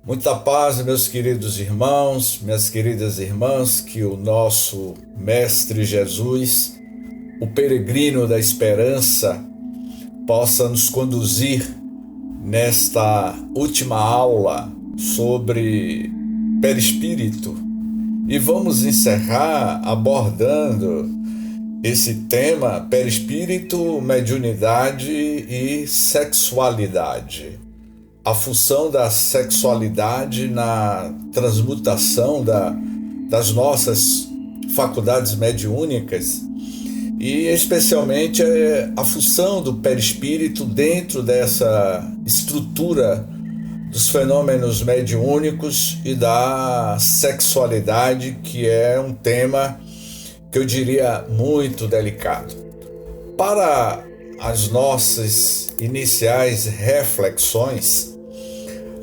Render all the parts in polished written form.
Muita paz, meus queridos irmãos, minhas queridas irmãs, que o nosso Mestre Jesus, o peregrino da esperança, possa nos conduzir nesta última aula sobre perispírito. E vamos encerrar abordando esse tema perispírito, mediunidade e sexualidade. A função da sexualidade na transmutação das nossas faculdades mediúnicas e especialmente a função do perispírito dentro dessa estrutura dos fenômenos mediúnicos e da sexualidade, que é um tema que eu diria muito delicado. Para as nossas iniciais reflexões,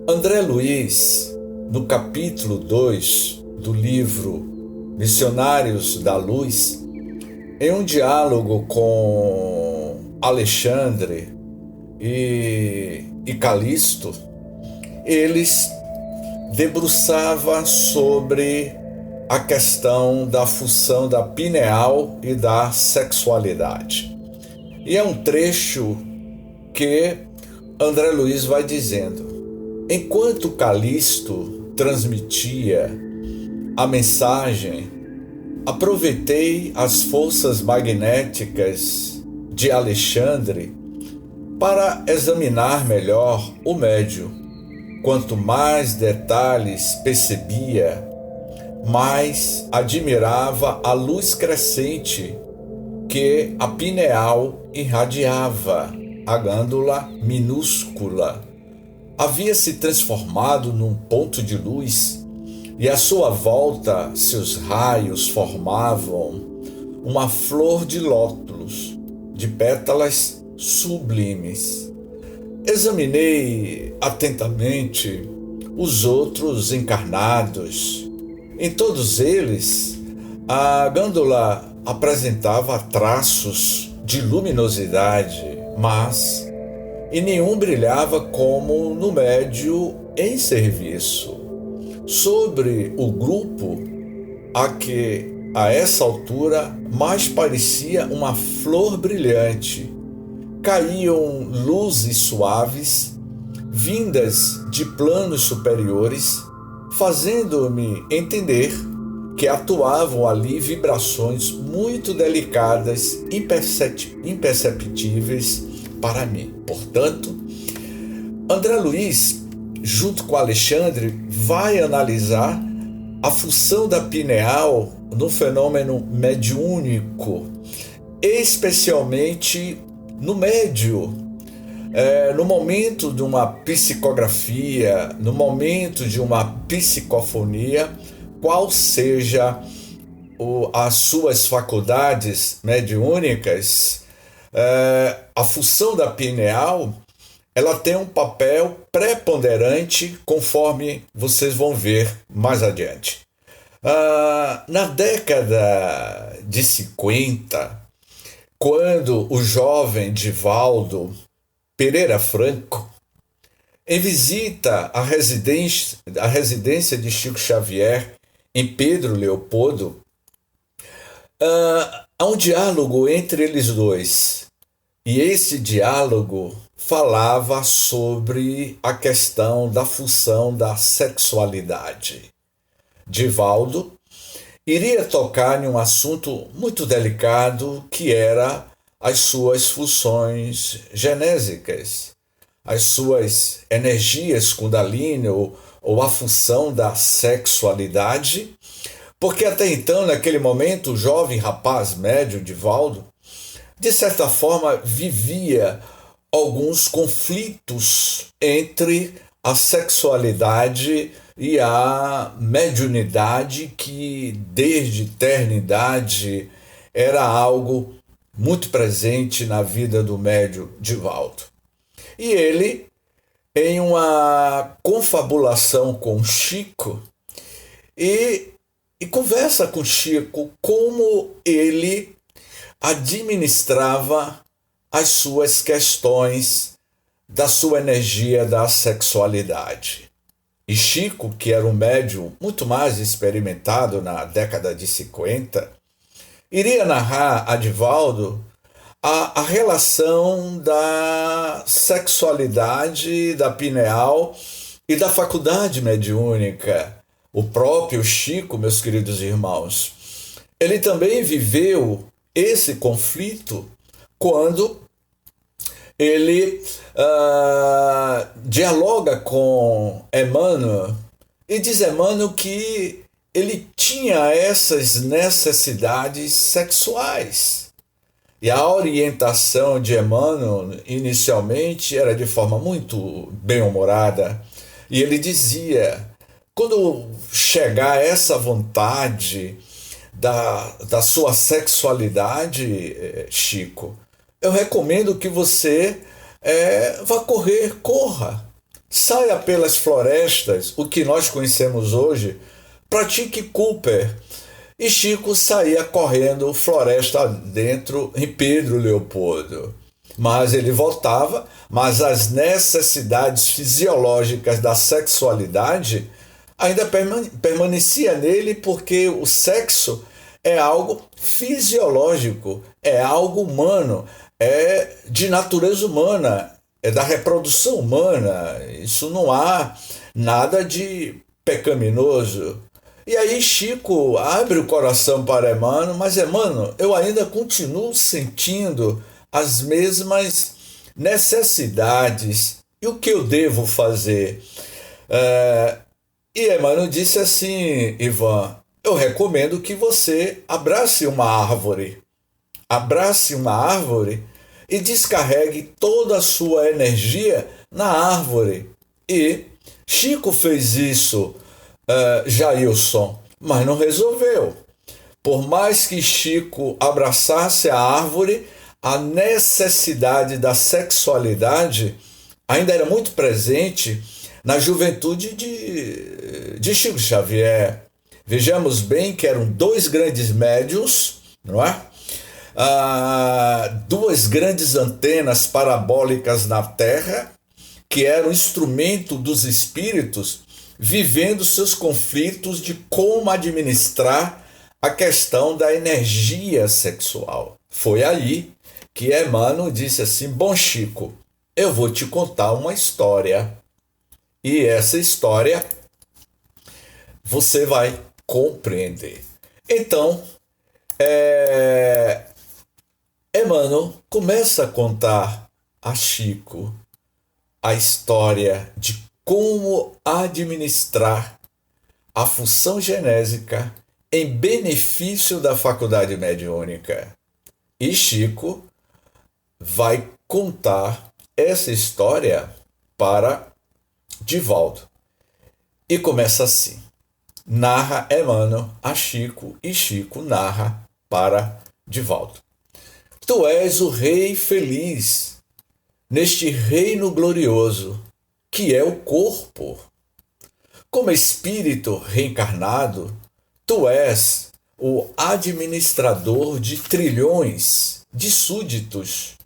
André Luiz, no capítulo 2 do livro Missionários da Luz, em um diálogo com Alexandre e Calixto, eles debruçavam sobre a questão da função da pineal e da sexualidade. E é um trecho que André Luiz vai dizendo: enquanto Calixto transmitia a mensagem, aproveitei as forças magnéticas de Alexandre para examinar melhor o médium. Quanto mais detalhes percebia, mais admirava a luz crescente que a pineal irradiava. A glândula minúscula havia se transformado num ponto de luz e à sua volta seus raios formavam uma flor de lótulos, de pétalas sublimes. Examinei atentamente os outros encarnados. Em todos eles, a glândula apresentava traços de luminosidade, mas em nenhum brilhava como no médio em serviço. Sobre o grupo a que a essa altura mais parecia uma flor brilhante, caíam luzes suaves, vindas de planos superiores, fazendo-me entender que atuavam ali vibrações muito delicadas, imperceptíveis para mim. Portanto, André Luiz, junto com Alexandre, vai analisar a função da pineal no fenômeno mediúnico, especialmente no médio. No momento de uma psicografia, no momento de uma psicofonia, qual seja as suas faculdades mediúnicas, a função da pineal, ela tem um papel preponderante, conforme vocês vão ver mais adiante. Na década de 50, quando o jovem Divaldo Pereira Franco, em visita à residência de Chico Xavier, em Pedro Leopoldo, há um diálogo entre eles dois. E esse diálogo falava sobre a questão da função da sexualidade. Divaldo iria tocar em um assunto muito delicado, que era as suas funções genésicas, as suas energias Kundalini ou a função da sexualidade, porque até então, naquele momento, o jovem rapaz médio Divaldo, de certa forma, vivia alguns conflitos entre a sexualidade e a mediunidade, que desde eternidade era algo muito presente na vida do médium Divaldo. E ele, em uma confabulação com Chico, e conversa com Chico como ele administrava as suas questões da sua energia da sexualidade. E Chico, que era um médium muito mais experimentado na década de 50, iria narrar a Divaldo a relação da sexualidade, da pineal e da faculdade mediúnica. O próprio Chico, meus queridos irmãos, ele também viveu esse conflito quando ele dialoga com Emmanuel e diz Emmanuel que ele tinha essas necessidades sexuais. E a orientação de Emmanuel inicialmente era de forma muito bem-humorada. E ele dizia, quando chegar essa vontade da sua sexualidade, Chico, eu recomendo que você vá correr, corra. Saia pelas florestas, o que nós conhecemos hoje, pratique Cooper. E Chico saía correndo floresta dentro em Pedro Leopoldo. Mas ele voltava, mas as necessidades fisiológicas da sexualidade ainda permanecia nele, porque o sexo é algo fisiológico, é algo humano, é de natureza humana, é da reprodução humana. Isso não há nada de pecaminoso. E aí Chico abre o coração para Emmanuel, mas Emmanuel, eu ainda continuo sentindo as mesmas necessidades. E o que eu devo fazer? E Emmanuel disse assim, Ivan, eu recomendo que você abrace uma árvore. Abrace uma árvore e descarregue toda a sua energia na árvore. E Chico fez isso, Jailson, mas não resolveu. Por mais que Chico abraçasse a árvore, a necessidade da sexualidade ainda era muito presente na juventude de Chico Xavier. Vejamos bem que eram dois grandes médiuns, não é? Duas grandes antenas parabólicas na Terra, que eram instrumento dos espíritos, vivendo seus conflitos de como administrar a questão da energia sexual. Foi aí que Emmanuel disse assim, bom Chico, eu vou te contar uma história. E essa história você vai compreender. Então, Emmanuel começa a contar a Chico a história de como administrar a função genésica em benefício da faculdade mediúnica. E Chico vai contar essa história para Divaldo. E começa assim. Narra Emmanuel a Chico e Chico narra para Divaldo. Tu és o rei feliz neste reino glorioso que é o corpo. Como espírito reencarnado, tu és o administrador de trilhões de súditos,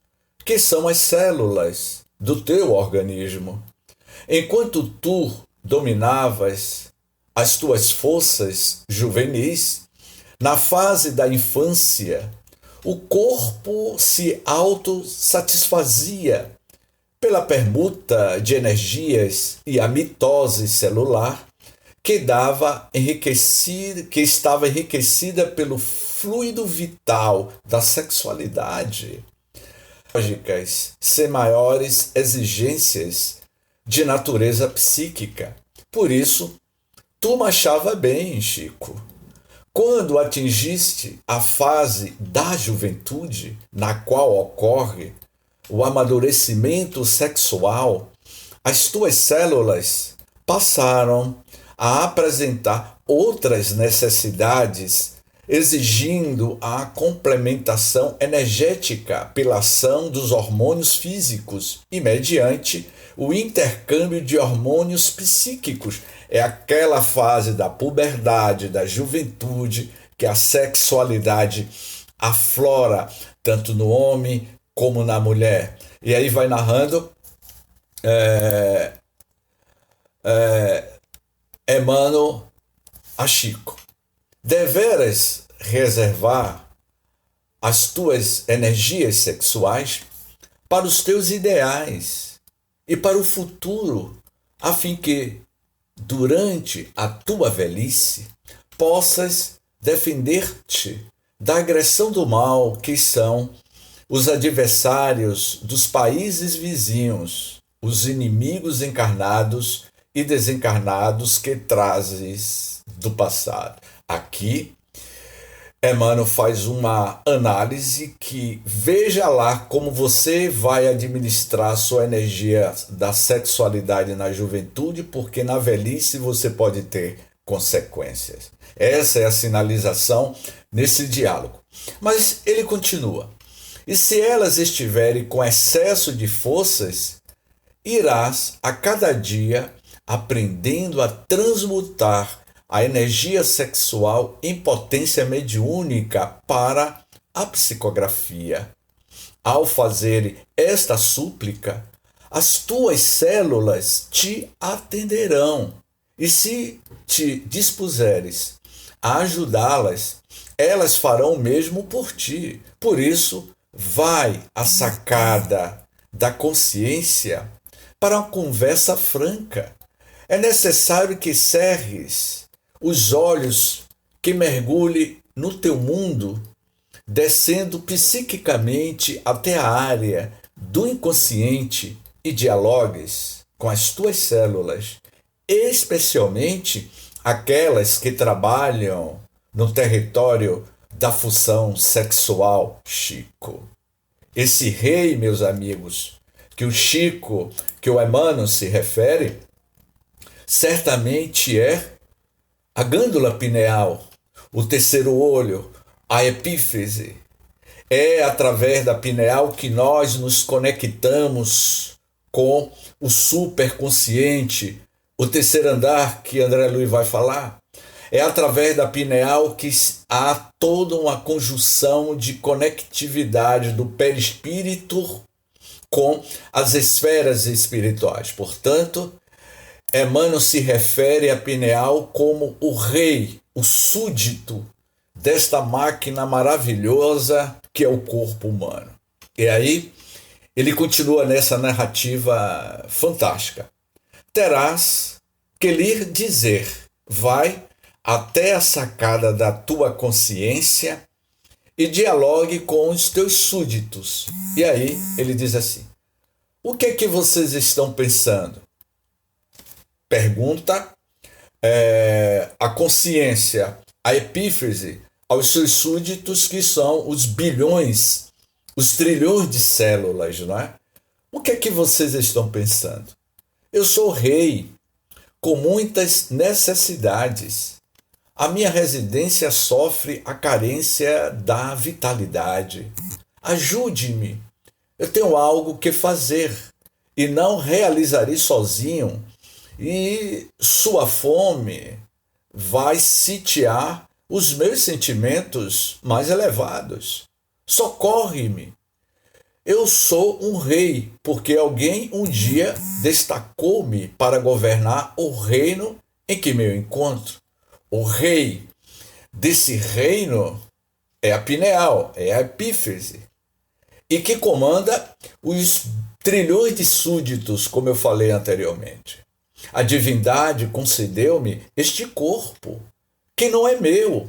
que são as células do teu organismo. Enquanto tu dominavas as tuas forças juvenis, na fase da infância, o corpo se autossatisfazia pela permuta de energias e a mitose celular que estava enriquecida pelo fluido vital da sexualidade, lógicas sem maiores exigências de natureza psíquica. Por isso, tu marchava bem, Chico. Quando atingiste a fase da juventude, na qual ocorre o amadurecimento sexual, as tuas células passaram a apresentar outras necessidades, exigindo a complementação energética pela ação dos hormônios físicos e mediante o intercâmbio de hormônios psíquicos. É aquela fase da puberdade, da juventude, que a sexualidade aflora tanto no homem como na mulher. E aí vai narrando Emmanuel a Chico: deveras reservar as tuas energias sexuais para os teus ideais e para o futuro, a fim que, durante a tua velhice, possas defender-te da agressão do mal que são os adversários dos países vizinhos, os inimigos encarnados e desencarnados que trazes do passado. Aqui, Emmanuel faz uma análise que veja lá como você vai administrar sua energia da sexualidade na juventude, porque na velhice você pode ter consequências. Essa é a sinalização nesse diálogo. Mas ele continua: e se elas estiverem com excesso de forças, irás a cada dia aprendendo a transmutar a energia sexual em potência mediúnica para a psicografia. Ao fazer esta súplica, as tuas células te atenderão, e se te dispuseres a ajudá-las, elas farão o mesmo por ti. Por isso, vai à sacada da consciência para uma conversa franca. É necessário que cerres os olhos, que mergulhe no teu mundo, descendo psiquicamente até a área do inconsciente e dialogues com as tuas células, especialmente aquelas que trabalham no território da função sexual, Chico. Esse rei, meus amigos, que o Chico, que o Emmanuel se refere, certamente é a glândula pineal, o terceiro olho, a epífise. É através da pineal que nós nos conectamos com o superconsciente, o terceiro andar que André Luiz vai falar. É através da pineal que há toda uma conjunção de conectividade do perispírito com as esferas espirituais. Portanto, Emmanuel se refere à pineal como o rei, o súdito desta máquina maravilhosa que é o corpo humano. E aí, ele continua nessa narrativa fantástica. Terás que lhe dizer: vai até a sacada da tua consciência e dialogue com os teus súditos. E aí, ele diz assim: o que é que vocês estão pensando? Pergunta a consciência, a epífise, aos seus súditos, que são os bilhões, os trilhões de células, não é? O que é que vocês estão pensando? Eu sou rei, com muitas necessidades. A minha residência sofre a carência da vitalidade. Ajude-me. Eu tenho algo que fazer e não realizarei sozinho, e sua fome vai sitiar os meus sentimentos mais elevados. Socorre-me. Eu sou um rei, porque alguém um dia destacou-me para governar o reino em que me encontro. O rei desse reino é a pineal, é a epífise, e que comanda os trilhões de súditos, como eu falei anteriormente. A divindade concedeu-me este corpo, que não é meu.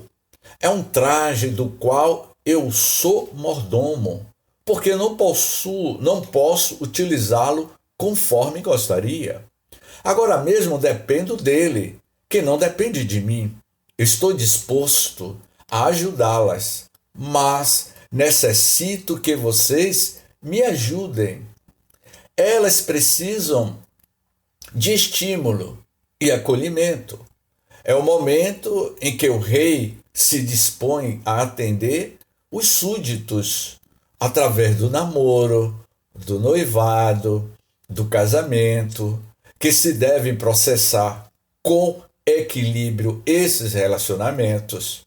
É um traje do qual eu sou mordomo, porque não posso utilizá-lo conforme gostaria. Agora mesmo dependo dele, que não depende de mim. Estou disposto a ajudá-las, mas necessito que vocês me ajudem. Elas precisam de estímulo e acolhimento. É o momento em que o rei se dispõe a atender os súditos através do namoro, do noivado, do casamento, que se devem processar com equilíbrio esses relacionamentos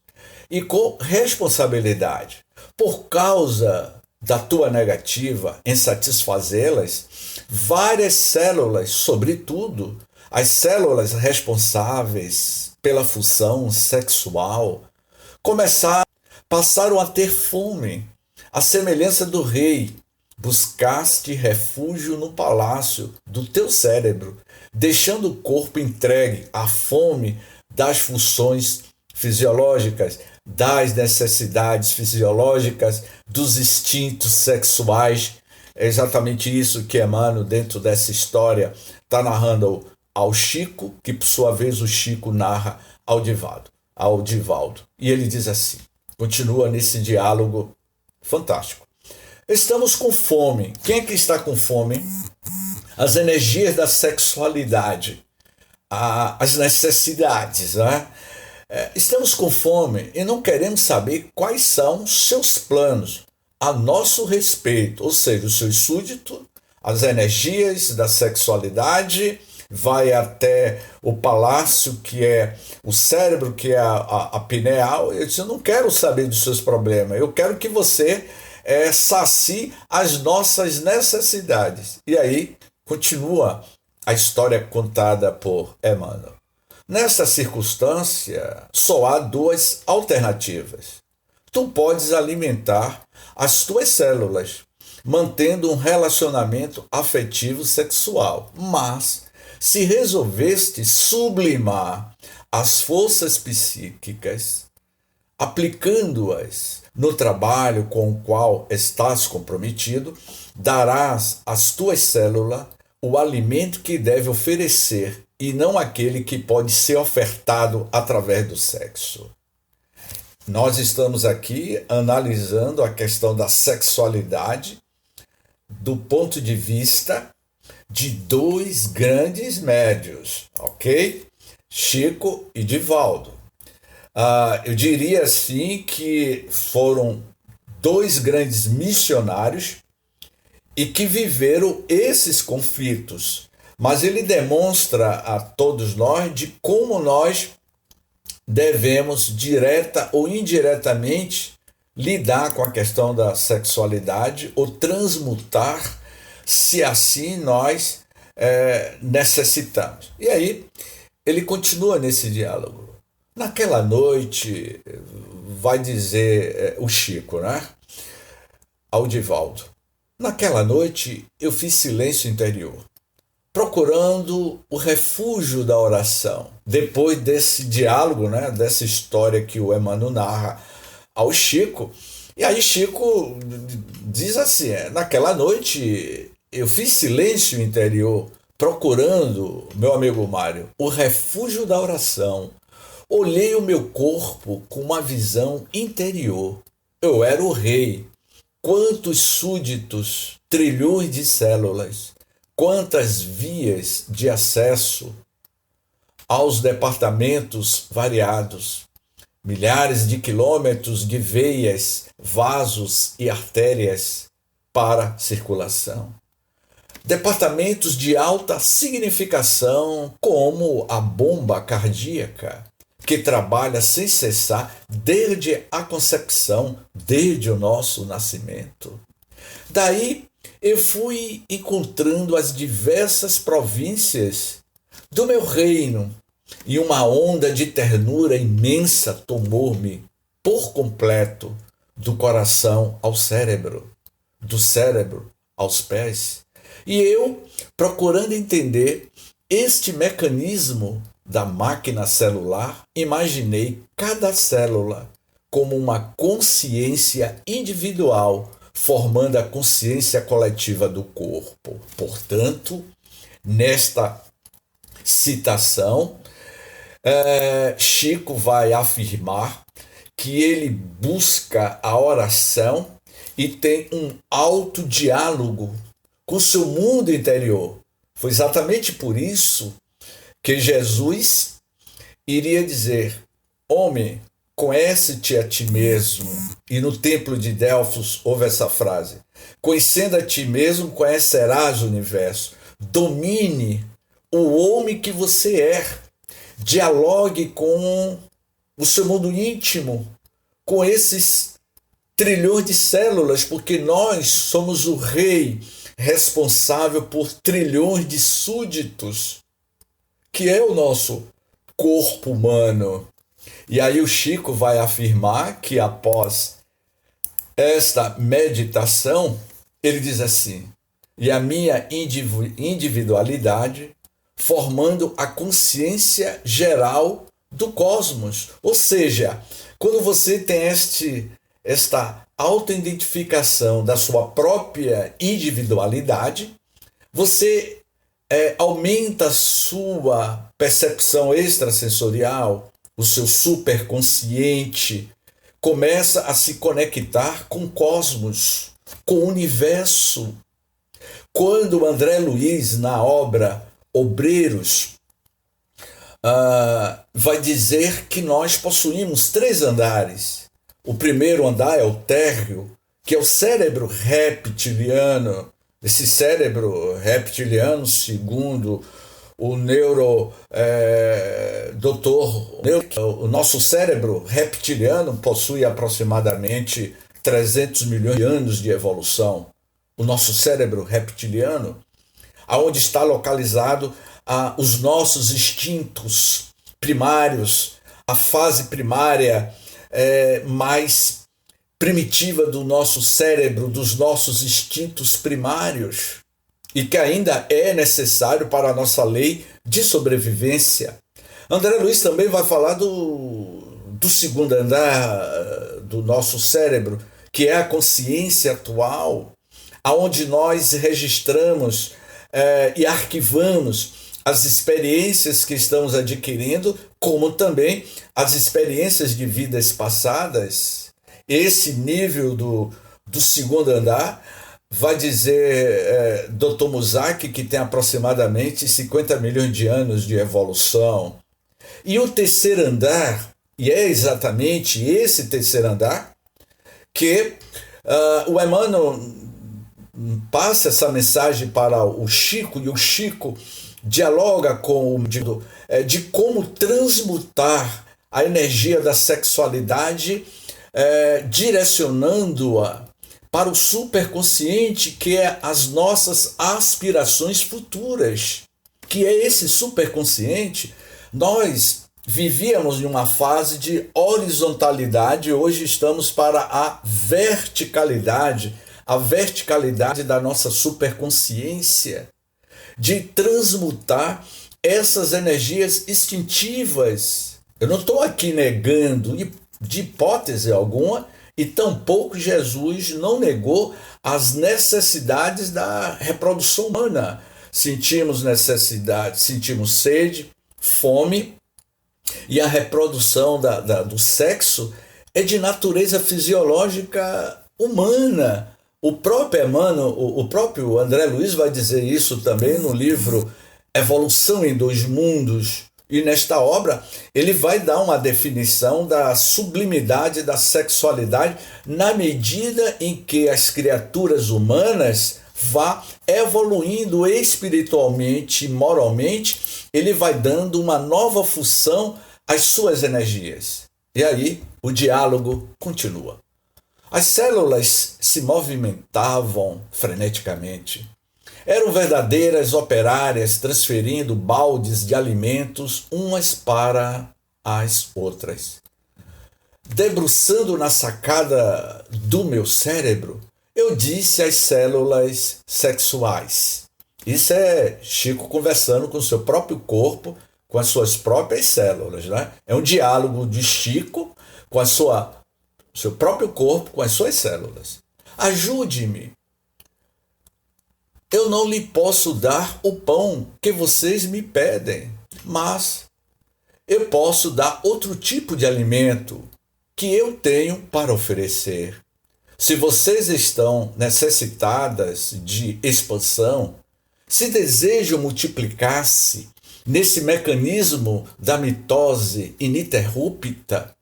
e com responsabilidade. Por causa da tua negativa em satisfazê-las, várias células, sobretudo As células responsáveis pela função sexual passaram a ter fome, à semelhança do rei. Buscaste refúgio no palácio do teu cérebro, deixando o corpo entregue à fome das funções fisiológicas, das necessidades fisiológicas, dos instintos sexuais. É exatamente isso que Emmanuel, dentro dessa história, está narrando ao Chico, que por sua vez o Chico narra ao Divaldo. E ele diz assim, continua nesse diálogo fantástico. Estamos com fome. Quem é que está com fome? As energias da sexualidade, as necessidades, né? Estamos com fome e não queremos saber quais são seus planos a nosso respeito, ou seja, os seus súditos, as energias da sexualidade, vai até o palácio, que é o cérebro, que é a pineal. Eu disse, eu não quero saber dos seus problemas, eu quero que você sacie as nossas necessidades. E aí continua a história contada por Emmanuel. Nessa circunstância, só há duas alternativas. Tu podes alimentar as tuas células, mantendo um relacionamento afetivo sexual, mas se resolveste sublimar as forças psíquicas, aplicando-as no trabalho com o qual estás comprometido, darás às tuas células o alimento que deve oferecer e não aquele que pode ser ofertado através do sexo. Nós estamos aqui analisando a questão da sexualidade do ponto de vista de dois grandes médios, ok? Chico e Divaldo. Eu diria assim que foram dois grandes missionários e que viveram esses conflitos, mas ele demonstra a todos nós de como nós devemos, direta ou indiretamente, lidar com a questão da sexualidade ou transmutar, se assim nós necessitamos. E aí ele continua nesse diálogo. Naquela noite, vai dizer o Chico, né? Ao Divaldo. Naquela noite eu fiz silêncio interior, procurando o refúgio da oração. Depois desse diálogo, né, dessa história que o Emmanuel narra ao Chico, e aí Chico diz assim, naquela noite eu fiz silêncio interior, procurando, meu amigo Mário, o refúgio da oração. Olhei o meu corpo com uma visão interior. Eu era o rei. Quantos súditos, trilhões de células, quantas vias de acesso aos departamentos variados, milhares de quilômetros de veias, vasos e artérias para circulação. Departamentos de alta significação, como a bomba cardíaca, que trabalha sem cessar desde a concepção, desde o nosso nascimento. Daí eu fui encontrando as diversas províncias do meu reino e uma onda de ternura imensa tomou-me por completo do coração ao cérebro, do cérebro aos pés. E eu, procurando entender este mecanismo da máquina celular, imaginei cada célula como uma consciência individual, formando a consciência coletiva do corpo. Portanto, nesta citação, Chico vai afirmar que ele busca a oração e tem um autodiálogo com seu mundo interior. Foi exatamente por isso que Jesus iria dizer, homem, conhece-te a ti mesmo. E no templo de Delfos houve essa frase, conhecendo a ti mesmo, conhecerás o universo. Domine o homem que você é. Dialogue com o seu mundo íntimo, com esses trilhões de células, porque nós somos o rei responsável por trilhões de súditos que é o nosso corpo humano. E aí o Chico vai afirmar que após esta meditação, ele diz assim: e a minha individualidade formando a consciência geral do cosmos. Ou seja, quando você tem esta autoidentificação da sua própria individualidade, você aumenta a sua percepção extrasensorial, o seu superconsciente começa a se conectar com o cosmos, com o universo. Quando André Luiz, na obra Obreiros, vai dizer que nós possuímos 3 andares. O primeiro andar é o térreo, que é o cérebro reptiliano. Esse cérebro reptiliano, segundo o doutor, o nosso cérebro reptiliano possui aproximadamente 300 milhões de anos de evolução. O nosso cérebro reptiliano, aonde está localizado os nossos instintos primários, a fase primária mais primitiva do nosso cérebro, dos nossos instintos primários, e que ainda é necessário para a nossa lei de sobrevivência. André Luiz também vai falar do segundo andar do nosso cérebro, que é a consciência atual, aonde nós registramos e arquivamos as experiências que estamos adquirindo, como também as experiências de vidas passadas. Esse nível do segundo andar vai dizer Dr. Muzak que tem aproximadamente 50 milhões de anos de evolução. E o terceiro andar, e é exatamente esse terceiro andar que o Emmanuel passa essa mensagem para o Chico, e o Chico dialoga com o de como transmutar a energia da sexualidade, direcionando-a para o superconsciente, que é as nossas aspirações futuras, que é esse superconsciente. Nós vivíamos em uma fase de horizontalidade, hoje estamos para a verticalidade da nossa superconsciência, de transmutar essas energias instintivas. Eu não estou aqui negando de hipótese alguma, e tampouco Jesus não negou as necessidades da reprodução humana. Sentimos necessidade, sentimos sede, fome, e a reprodução do sexo é de natureza fisiológica humana. O próprio Emmanuel, o próprio André Luiz vai dizer isso também no livro Evolução em Dois Mundos. E nesta obra ele vai dar uma definição da sublimidade da sexualidade na medida em que as criaturas humanas vá evoluindo espiritualmente e moralmente, ele vai dando uma nova função às suas energias. E aí o diálogo continua. As células se movimentavam freneticamente. Eram verdadeiras operárias, transferindo baldes de alimentos umas para as outras. Debruçando na sacada do meu cérebro, eu disse às células sexuais. Isso é Chico conversando com o seu próprio corpo, com as suas próprias células, né? É um diálogo de Chico com seu próprio corpo, com as suas células. Ajude-me. Eu não lhe posso dar o pão que vocês me pedem, mas eu posso dar outro tipo de alimento que eu tenho para oferecer. Se vocês estão necessitadas de expansão, se desejam multiplicar-se nesse mecanismo da mitose ininterrupta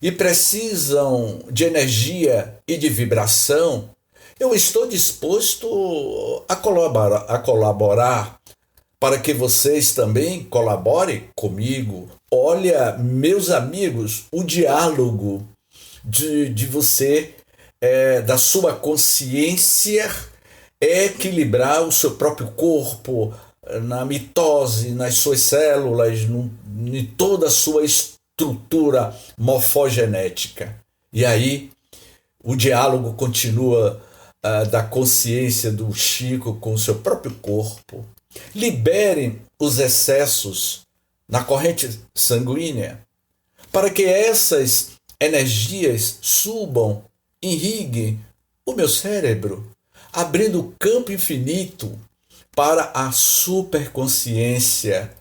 e precisam de energia e de vibração, eu estou disposto a colaborar para que vocês também colaborem comigo. Olha, meus amigos, o diálogo de você, da sua consciência, é equilibrar o seu próprio corpo, na mitose, nas suas células, em toda a sua estrutura morfogenética. E aí o diálogo continua da consciência do Chico com o seu próprio corpo. Libere os excessos na corrente sanguínea para que essas energias subam, irriguem o meu cérebro, abrindo campo infinito para a superconsciência,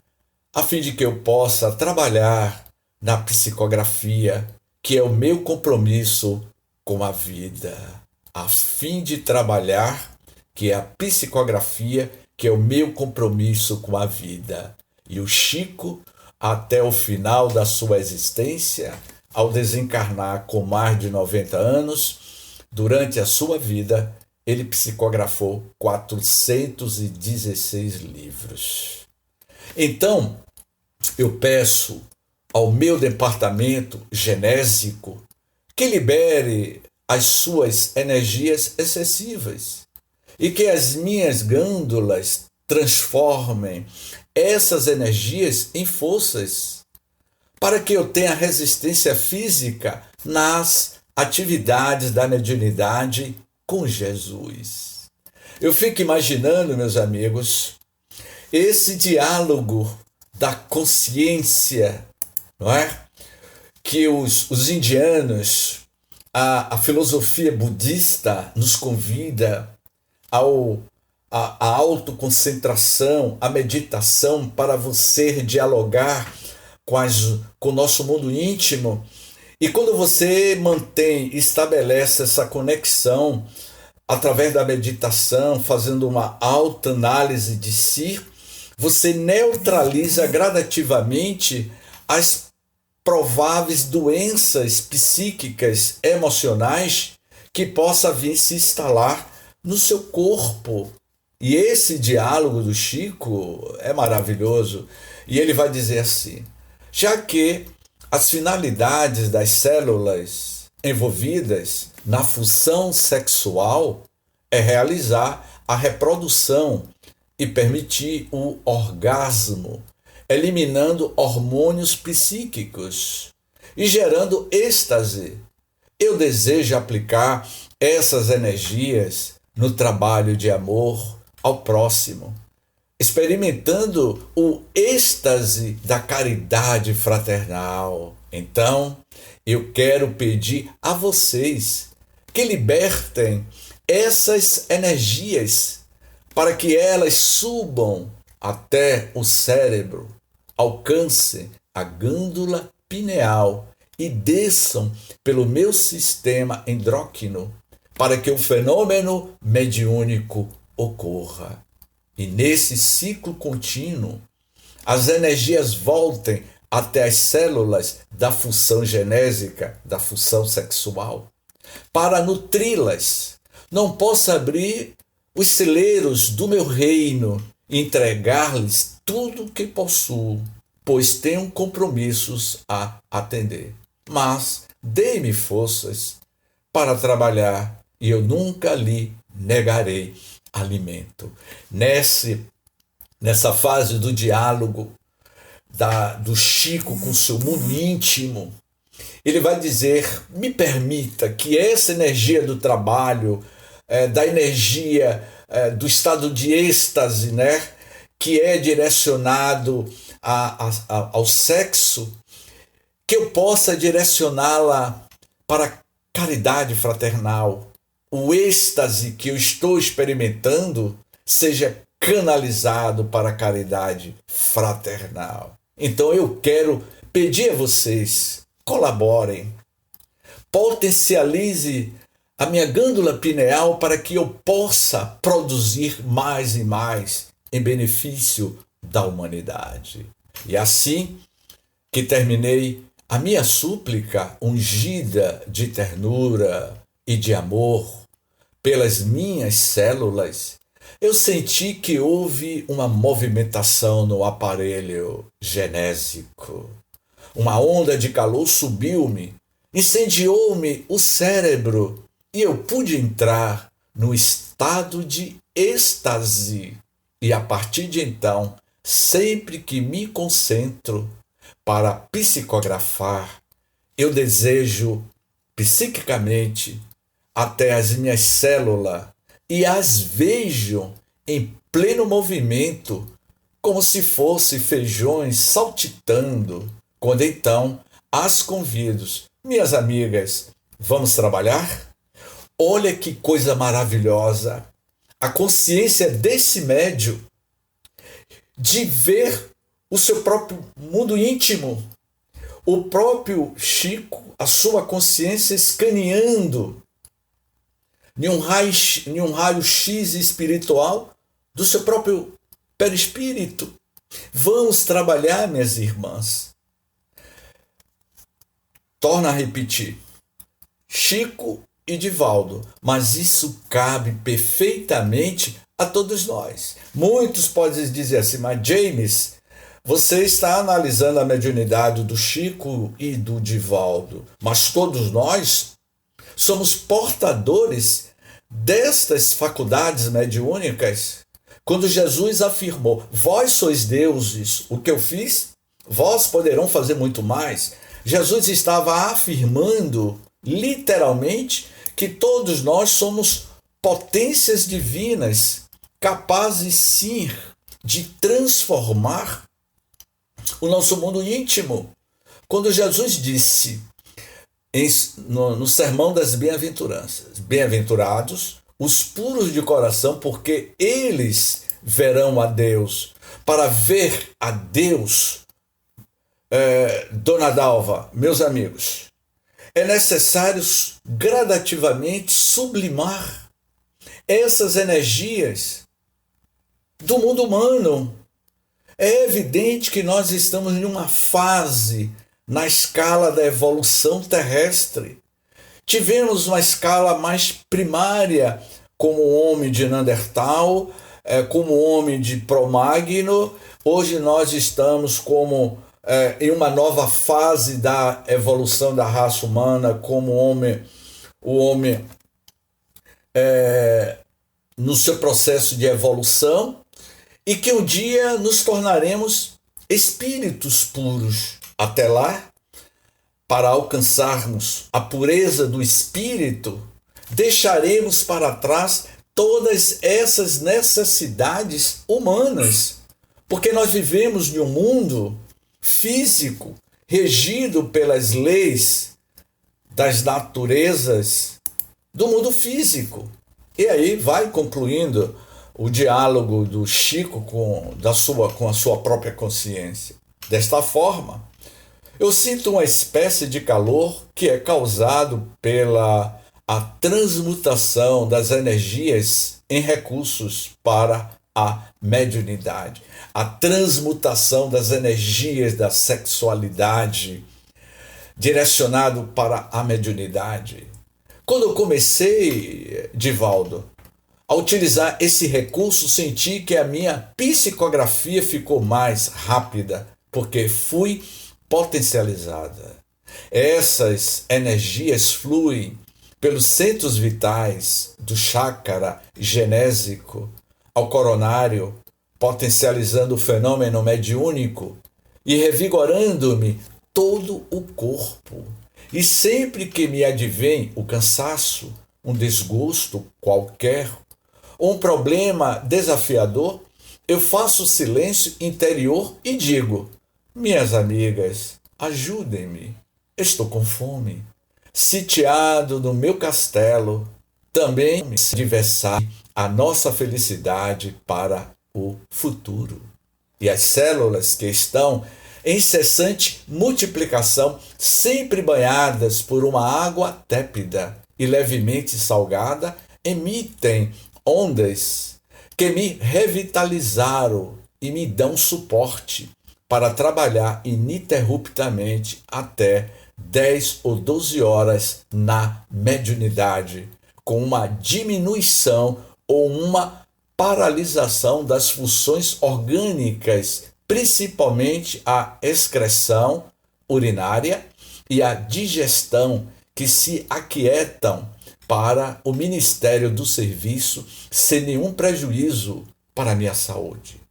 a fim de que eu possa trabalhar na psicografia, que é o meu compromisso com a vida, a fim de trabalhar, que é a psicografia, que é o meu compromisso com a vida. E o Chico, até o final da sua existência, ao desencarnar com mais de 90 anos, durante a sua vida, ele psicografou 416 livros. Então, eu peço ao meu departamento genésico que libere as suas energias excessivas e que as minhas glândulas transformem essas energias em forças para que eu tenha resistência física nas atividades da mediunidade com Jesus. Eu fico imaginando, meus amigos, esse diálogo da consciência, não é? Que os indianos, a filosofia budista nos convida a autoconcentração, a meditação para você dialogar com o nosso mundo íntimo. E quando você mantém, estabelece essa conexão através da meditação, fazendo uma autoanálise de si, você neutraliza gradativamente as prováveis doenças psíquicas, emocionais que possa vir se instalar no seu corpo. E esse diálogo do Chico é maravilhoso. E ele vai dizer assim: já que as finalidades das células envolvidas na função sexual é realizar a reprodução e permitir o orgasmo, eliminando hormônios psíquicos e gerando êxtase. Eu desejo aplicar essas energias no trabalho de amor ao próximo, experimentando o êxtase da caridade fraternal. Então, eu quero pedir a vocês que libertem essas energias para que elas subam até o cérebro, alcancem a glândula pineal e desçam pelo meu sistema endócrino para que o fenômeno mediúnico ocorra. E nesse ciclo contínuo, as energias voltem até as células da função genésica, da função sexual, para nutri-las. Não posso abrir os celeiros do meu reino e entregar-lhes tudo o que possuo, pois tenho compromissos a atender. Mas dê-me forças para trabalhar e eu nunca lhe negarei alimento. Nessa fase do diálogo do Chico com seu mundo íntimo, ele vai dizer: me permita que essa energia do trabalho, da energia do estado de êxtase, né, que é direcionado ao sexo, que eu possa direcioná-la para a caridade fraternal. O êxtase que eu estou experimentando seja canalizado para a caridade fraternal. Então eu quero pedir a vocês, colaborem, potencialize a minha glândula pineal para que eu possa produzir mais e mais em benefício da humanidade. E assim que terminei a minha súplica ungida de ternura e de amor pelas minhas células, eu senti que houve uma movimentação no aparelho genésico. Uma onda de calor subiu-me, incendiou-me o cérebro e eu pude entrar no estado de êxtase E a partir de então, sempre que me concentro para psicografar, eu desejo psiquicamente até as minhas células e as vejo em pleno movimento, como se fossem feijões saltitando, quando então as convido. Minhas amigas, vamos trabalhar? Olha que coisa maravilhosa! A consciência desse médium de ver o seu próprio mundo íntimo, o próprio Chico, a sua consciência escaneando em um raio-x espiritual do seu próprio perispírito. Vamos trabalhar, minhas irmãs. Torna a repetir. Chico e Divaldo, mas isso cabe perfeitamente a todos nós. Muitos podem dizer assim, mas James, você está analisando a mediunidade do Chico e do Divaldo, mas todos nós somos portadores destas faculdades mediúnicas. Quando Jesus afirmou, vós sois deuses, o que eu fiz, vós poderão fazer muito mais. Jesus estava afirmando, literalmente, que todos nós somos potências divinas, capazes sim de transformar o nosso mundo íntimo. Quando Jesus disse no Sermão das Bem-aventuranças, bem-aventurados os puros de coração, porque eles verão a Deus. Para ver a Deus, Dona Dalva, meus amigos, é necessário gradativamente sublimar essas energias do mundo humano. É evidente que nós estamos em uma fase na escala da evolução terrestre. Tivemos uma escala mais primária, como o homem de Neandertal, como o homem de Cro-Magno. Hoje nós estamos em uma nova fase da evolução da raça humana, como o homem no seu processo de evolução, e que um dia nos tornaremos espíritos puros. Até lá, para alcançarmos a pureza do espírito, deixaremos para trás todas essas necessidades humanas, porque nós vivemos em um mundo físico, regido pelas leis das naturezas do mundo físico. E aí vai concluindo o diálogo do Chico com a sua própria consciência. Desta forma, eu sinto uma espécie de calor que é causado pela a transmutação das energias em recursos para a mediunidade, a transmutação das energias da sexualidade direcionado para a mediunidade. Quando eu comecei, Divaldo, a utilizar esse recurso, senti que a minha psicografia ficou mais rápida, porque fui potencializada. Essas energias fluem pelos centros vitais do chácara genésico ao coronário, potencializando o fenômeno mediúnico e revigorando-me todo o corpo. E sempre que me advém o cansaço, um desgosto qualquer, ou um problema desafiador, eu faço silêncio interior e digo: minhas amigas, ajudem-me, estou com fome. Sitiado no meu castelo, também me adversar a nossa felicidade para o futuro. E as células que estão em cessante multiplicação, sempre banhadas por uma água tépida e levemente salgada, emitem ondas que me revitalizaram e me dão suporte para trabalhar ininterruptamente até 10 ou 12 horas na mediunidade, com uma diminuição ou uma paralisação das funções orgânicas, principalmente a excreção urinária e a digestão, que se aquietam para o ministério do serviço sem nenhum prejuízo para a minha saúde.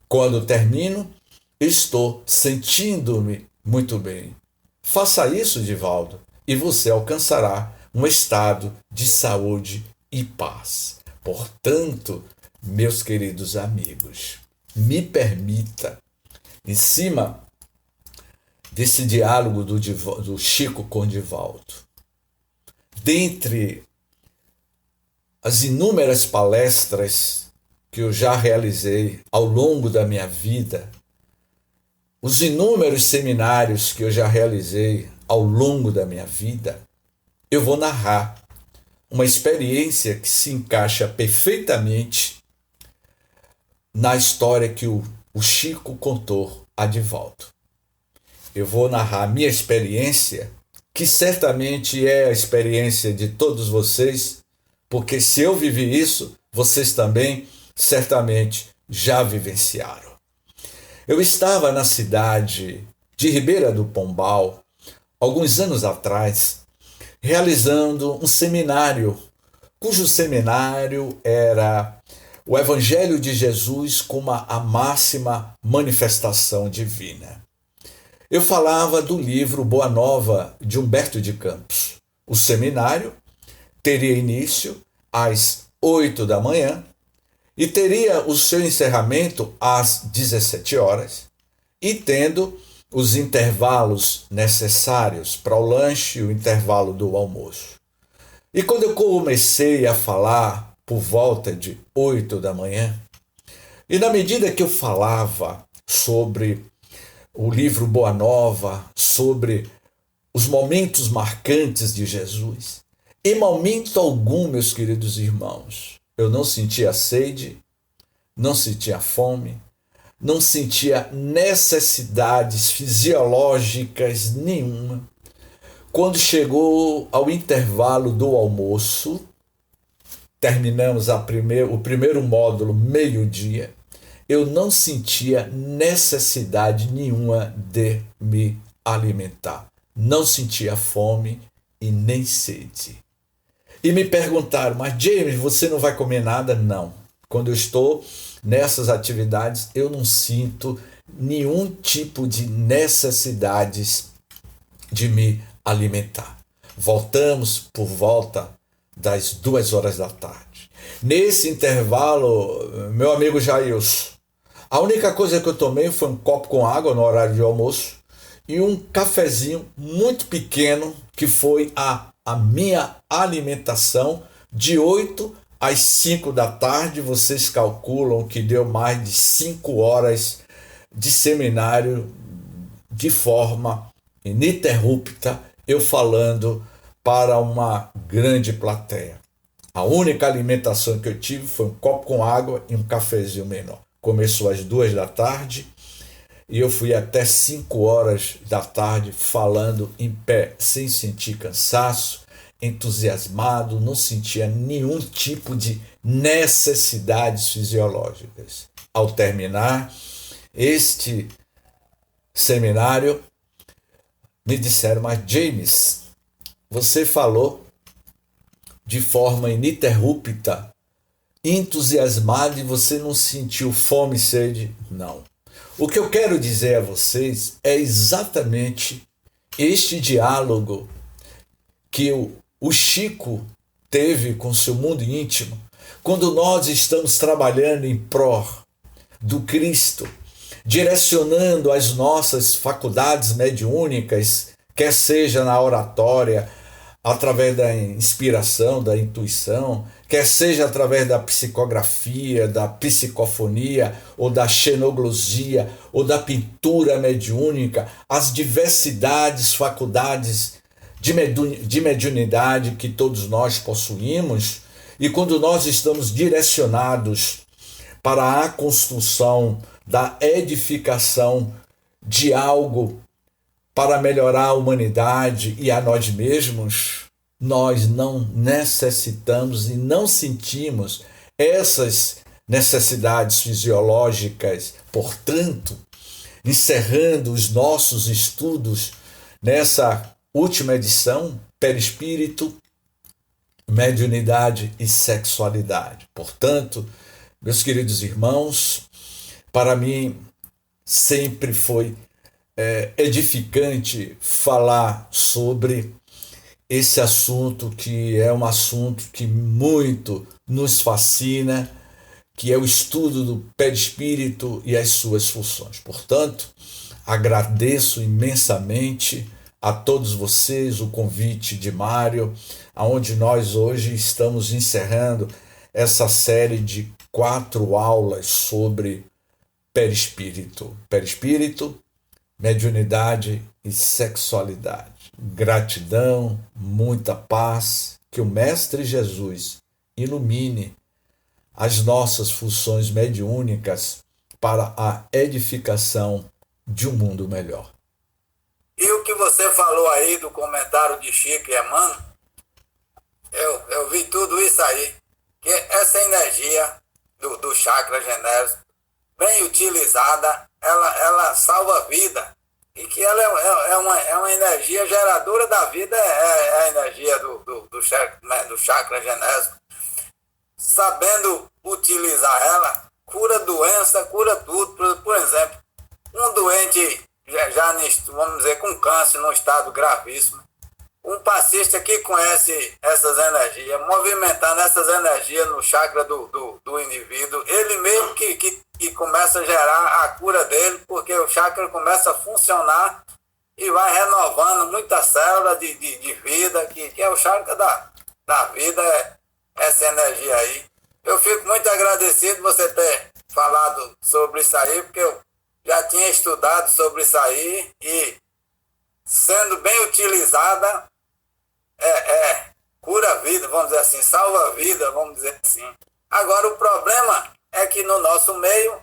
Quando termino, estou sentindo-me muito bem. Faça isso, Divaldo, e você alcançará um estado de saúde e paz. Portanto, meus queridos amigos, me permita, em cima desse diálogo do Chico com Divaldo, dentre as inúmeras palestras que eu já realizei ao longo da minha vida, os inúmeros seminários que eu já realizei ao longo da minha vida, eu vou narrar uma experiência que se encaixa perfeitamente na história que o Chico contou a Divaldo. Eu vou narrar a minha experiência, que certamente é a experiência de todos vocês, porque se eu vivi isso, vocês também certamente já vivenciaram. Eu estava na cidade de Ribeira do Pombal, alguns anos atrás, realizando um seminário, cujo seminário era o Evangelho de Jesus como a máxima manifestação divina. Eu falava do livro Boa Nova, de Humberto de Campos. O seminário teria início às 8 da manhã e teria o seu encerramento às 17 horas, e tendo os intervalos necessários para o lanche e o intervalo do almoço. E quando eu comecei a falar por volta de 8 da manhã, e na medida que eu falava sobre o livro Boa Nova, sobre os momentos marcantes de Jesus, em momento algum, meus queridos irmãos, eu não sentia sede, não sentia fome, não sentia necessidades fisiológicas nenhuma. Quando chegou ao intervalo do almoço, terminamos o primeiro módulo meio-dia, eu não sentia necessidade nenhuma de me alimentar. Não sentia fome e nem sede. E me perguntaram, mas James, você não vai comer nada? Não. Quando eu estou nessas atividades, eu não sinto nenhum tipo de necessidades de me alimentar. Voltamos por volta das 2 horas da tarde. Nesse intervalo, meu amigo Jailson, a única coisa que eu tomei foi um copo com água no horário de almoço e um cafezinho muito pequeno, que foi a minha alimentação de 8 às 5 da tarde. Vocês calculam que deu mais de 5 horas de seminário de forma ininterrupta, eu falando para uma grande plateia. A única alimentação que eu tive foi um copo com água e um cafezinho menor. Começou às 2 da tarde e eu fui até 5 horas da tarde falando em pé, sem sentir cansaço, entusiasmado, não sentia nenhum tipo de necessidades fisiológicas. Ao terminar este seminário, me disseram, mas James, você falou de forma ininterrupta, entusiasmado, e você não sentiu fome e sede? Não. O que eu quero dizer a vocês é exatamente este diálogo que o Chico teve com seu mundo íntimo, quando nós estamos trabalhando em pró do Cristo, direcionando as nossas faculdades mediúnicas, quer seja na oratória, através da inspiração, da intuição, quer seja através da psicografia, da psicofonia, ou da xenoglosia, ou da pintura mediúnica, as diversidades, faculdades de mediunidade que todos nós possuímos, e quando nós estamos direcionados para a construção da edificação de algo para melhorar a humanidade e a nós mesmos, nós não necessitamos e não sentimos essas necessidades fisiológicas. Portanto, encerrando os nossos estudos nessa última edição, Perispírito, Mediunidade e Sexualidade. Portanto, Meus queridos irmãos, para mim sempre foi edificante falar sobre esse assunto, que é um assunto que muito nos fascina, que é o estudo do perispírito e as suas funções. Portanto, agradeço imensamente a todos vocês o convite de Mário, aonde nós hoje estamos encerrando essa série de 4 aulas sobre perispírito. Perispírito, mediunidade e sexualidade. Gratidão, muita paz, que o Mestre Jesus ilumine as nossas funções mediúnicas para a edificação de um mundo melhor. E o que você falou aí do comentário de Chico e Emmanuel, eu vi tudo isso aí, que essa energia do chakra genésio, bem utilizada, ela salva a vida. E que ela é uma energia geradora da vida, é a energia do chakra genésio. Sabendo utilizar ela, cura doença, cura tudo. Por exemplo, um doente vamos dizer, com câncer num estado gravíssimo, um passista que conhece essas energias, movimentando essas energias no chakra do indivíduo, ele mesmo que começa a gerar a cura dele, porque o chakra começa a funcionar e vai renovando muitas células de vida, que é o chakra da vida, essa energia aí. Eu fico muito agradecido você ter falado sobre isso aí, porque eu já tinha estudado sobre isso aí e, sendo bem utilizada, cura a vida, vamos dizer assim, salva a vida, vamos dizer assim. Agora, o problema é que no nosso meio,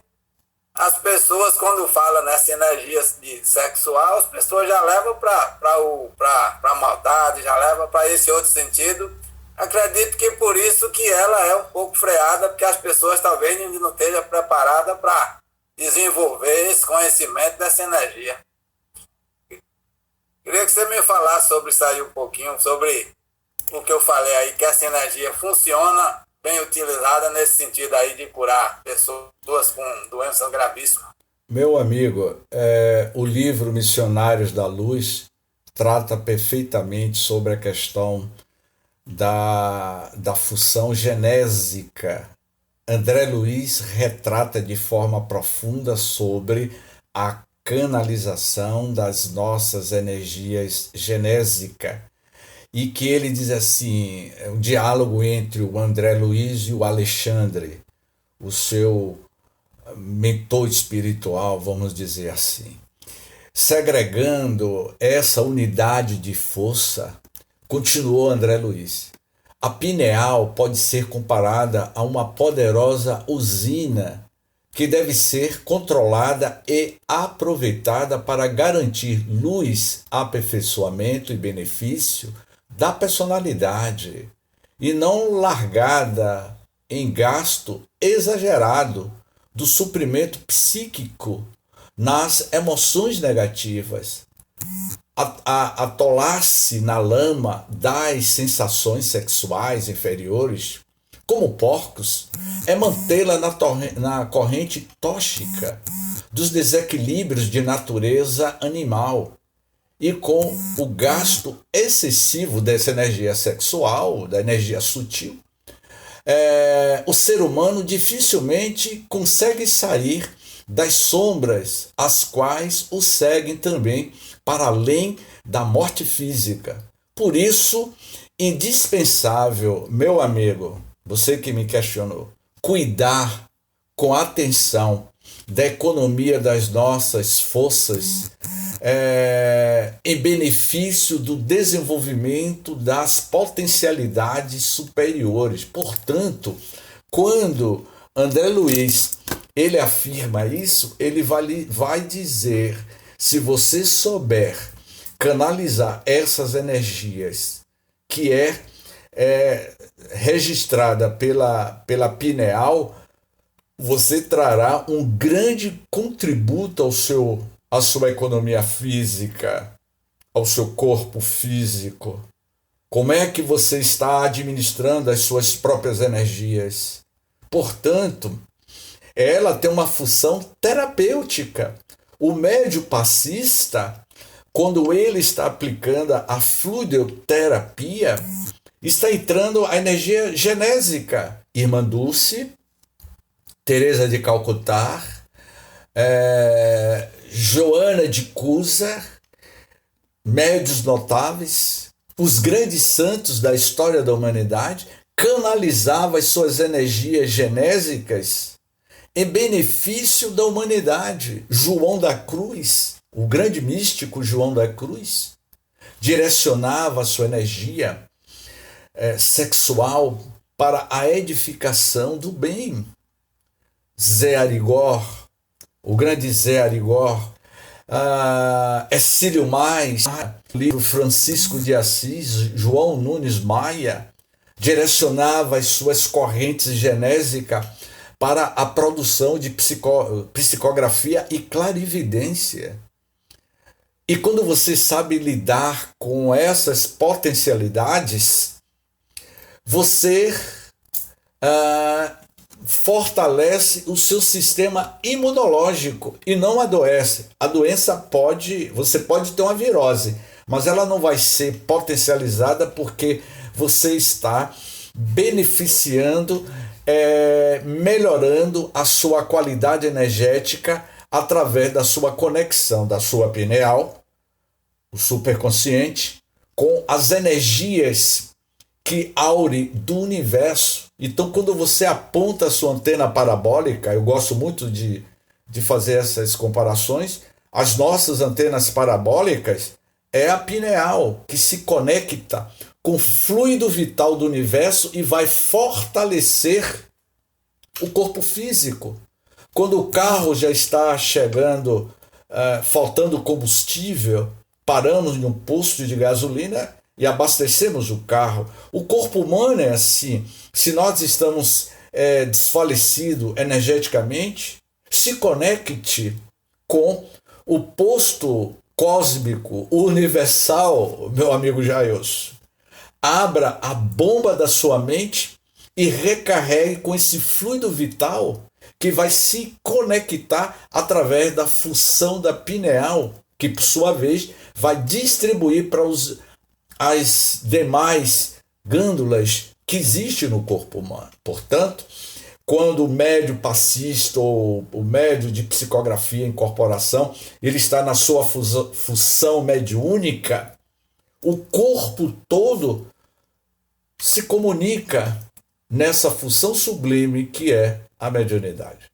as pessoas, quando falam nessa energia sexual, as pessoas já levam para a maldade, já levam para esse outro sentido. Acredito que por isso que ela é um pouco freada, porque as pessoas talvez não estejam preparadas para desenvolver esse conhecimento dessa energia. Queria que você me falasse sobre isso aí um pouquinho, sobre o que eu falei aí, que essa energia funciona bem utilizada nesse sentido aí de curar pessoas com doenças gravíssimas. Meu amigo, o livro Missionários da Luz trata perfeitamente sobre a questão da função genésica. André Luiz retrata de forma profunda sobre a canalização das nossas energias genésicas, e que ele diz assim, um diálogo entre o André Luiz e o Alexandre, o seu mentor espiritual, vamos dizer assim. Segregando essa unidade de força, continuou André Luiz, a pineal pode ser comparada a uma poderosa usina que deve ser controlada e aproveitada para garantir luz, aperfeiçoamento e benefício da personalidade, e não largada em gasto exagerado do suprimento psíquico nas emoções negativas. Atolar-se na lama das sensações sexuais inferiores, como porcos, é mantê-la na corrente tóxica dos desequilíbrios de natureza animal, e com o gasto excessivo dessa energia sexual, da energia sutil, o ser humano dificilmente consegue sair das sombras, as quais o seguem também para além da morte física. Por isso, indispensável, meu amigo, você que me questionou, cuidar com atenção da economia das nossas forças em benefício do desenvolvimento das potencialidades superiores. Portanto, quando André Luiz ele afirma isso, ele vai dizer: se você souber canalizar essas energias que é registrada pela pineal, você trará um grande contributo à sua economia física, ao seu corpo físico. Como é que você está administrando as suas próprias energias? Portanto, ela tem uma função terapêutica. O médio passista, quando ele está aplicando a fluidoterapia, está entrando a energia genésica. Irmã Dulce, Teresa de Calcutá, Joana de Cusa, médios notáveis, os grandes santos da história da humanidade, canalizavam as suas energias genésicas em benefício da humanidade. João da Cruz, o grande místico João da Cruz, direcionava a sua energia sexual para a edificação do bem. Zé Arigó, o grande Zé Arigó, Cílio Mais, livro Francisco de Assis, João Nunes Maia, direcionava as suas correntes genésicas para a produção de psicografia e clarividência. E quando você sabe lidar com essas potencialidades, você fortalece o seu sistema imunológico e não adoece. A doença você pode ter uma virose, mas ela não vai ser potencializada porque você está beneficiando, melhorando a sua qualidade energética através da sua conexão da sua pineal, o superconsciente, com as energias que aure do universo. Então, quando você aponta a sua antena parabólica, eu gosto muito de fazer essas comparações, as nossas antenas parabólicas é a pineal que se conecta com o fluido vital do universo e vai fortalecer o corpo físico. Quando o carro já está chegando, faltando combustível, paramos em um posto de gasolina e abastecemos o carro. O corpo humano é assim. Se nós estamos desfalecidos energeticamente, se conecte com o posto cósmico, universal, meu amigo Jailson. Abra a bomba da sua mente e recarregue com esse fluido vital que vai se conectar através da função da pineal, que por sua vez vai distribuir para as demais glândulas que existem no corpo humano. Portanto, quando o médio passista ou o médio de psicografia e incorporação, ele está na sua função mediúnica, o corpo todo se comunica nessa função sublime que é a mediunidade.